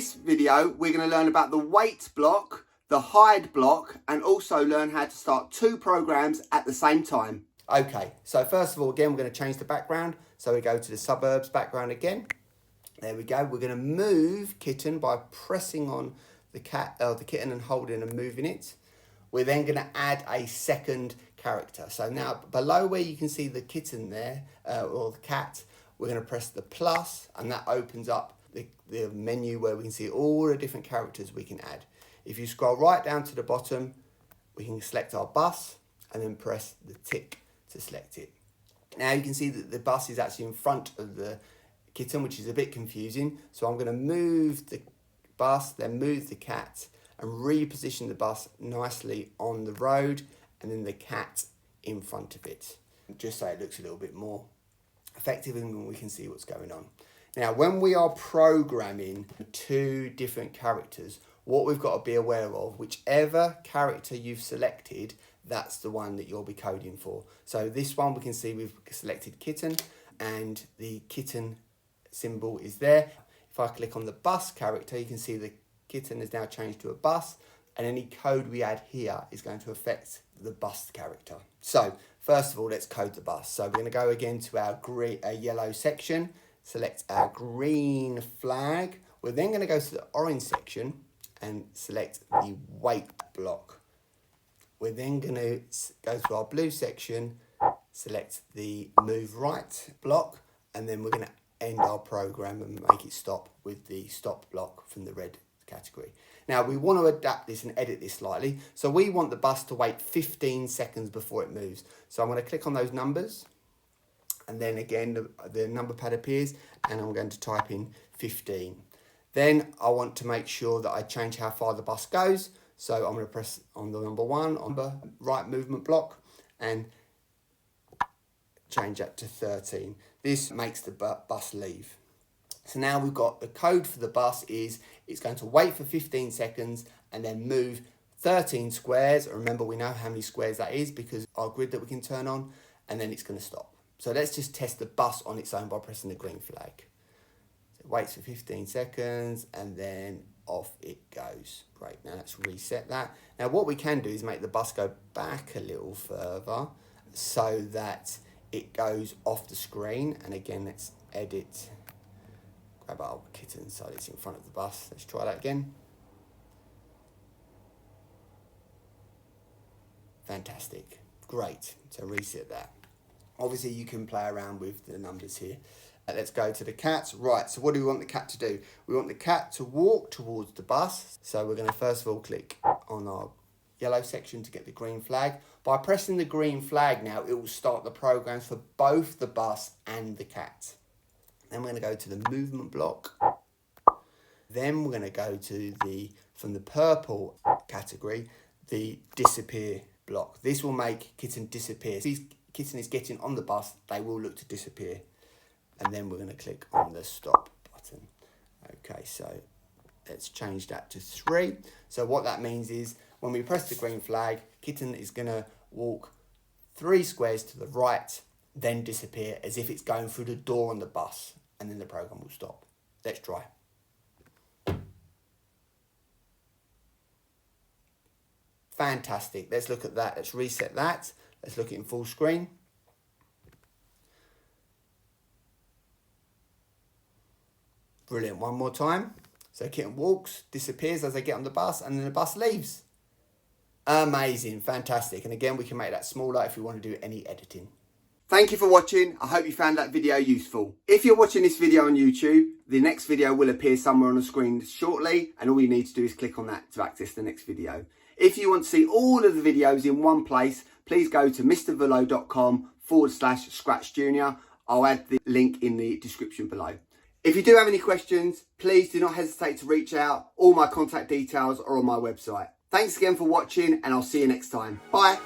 this video, we're going to learn about the wait block, the hide block, and also learn how to start 2 programs at the same time. Okay, so first of all, again, we're going to change the background. So we go to the suburbs background again. There we go. We're going to move kitten by pressing on the kitten and holding and moving it. We're then going to add a second character. So now below where you can see the kitten there, or the cat, we're going to press the plus, and that opens up the menu where we can see all the different characters we can add. If you scroll right down to the bottom, we can select our bus and then press the tick to select it. Now you can see that the bus is actually in front of the kitten, which is a bit confusing. So I'm going to move the bus, then move the cat, and reposition the bus nicely on the road, and then the cat in front of it, just so it looks a little bit more effective and we can see what's going on. Now, when we are programming 2 different characters, what we've got to be aware of, whichever character you've selected, that's the one that you'll be coding for. So this one, we can see we've selected kitten, and the kitten symbol is there. If I click on the bus character, you can see the kitten is now changed to a bus, and any code we add here is going to affect the bus character. So first of all, let's code the bus. So we're going to go again to our yellow section, select our green flag. We're then going to go to the orange section and select the wait block. We're then going to go to our blue section, select the move right block, and then we're going to end our program and make it stop with the stop block from the red category. Now we want to adapt this and edit this slightly. So we want the bus to wait 15 seconds before it moves. So I'm going to click on those numbers, and then again the number pad appears, and I'm going to type in 15. Then I want to make sure that I change how far the bus goes. So I'm going to press on the number 1 on the right movement block and change that to 13. This makes the bus leave. So now we've got the code for the bus is it's going to wait for 15 seconds and then move 13 squares. Remember, we know how many squares that is because our grid that we can turn on, and then it's going to stop. So let's just test the bus on its own by pressing the green flag. So it waits for 15 seconds and then off it goes. Great, now let's reset that. Now what we can do is make the bus go back a little further so that it goes off the screen. And again, let's edit. Grab our kitten so it's in front of the bus. Let's try that again. Fantastic. Great. So reset that. Obviously, you can play around with the numbers here. Let's go to the cat. Right, so what do we want the cat to do? We want the cat to walk towards the bus. So we're going to first of all click on our yellow section to get the green flag. By pressing the green flag now, it will start the programs for both the bus and the cat. Then we're going to go to the movement block. Then we're going to go to from the purple category, the disappear block. This will make kitten disappear. If kitten is getting on the bus, they will look to disappear. And then we're going to click on the stop button. Okay, so let's change that to 3. So what that means is when we press the green flag, kitten is going to walk 3 squares to the right, then disappear as if it's going through the door on the bus, and then the program will stop. Let's try. Fantastic. Let's look at that. Let's reset that. Let's look at it in full screen. Brilliant. One more time. So kitten walks, disappears as they get on the bus, and then the bus leaves. Amazing. Fantastic. And again, we can make that smaller if we want to do any editing. Thank you for watching. I hope you found that video useful. If you're watching this video on YouTube, the next video will appear somewhere on the screen shortly, and all you need to do is click on that to access the next video. If you want to see all of the videos in one place, please go to mrvullo.com/ScratchJr. I'll add the link in the description below. If you do have any questions, please do not hesitate to reach out. All my contact details are on my website. Thanks again for watching, and I'll see you next time. Bye.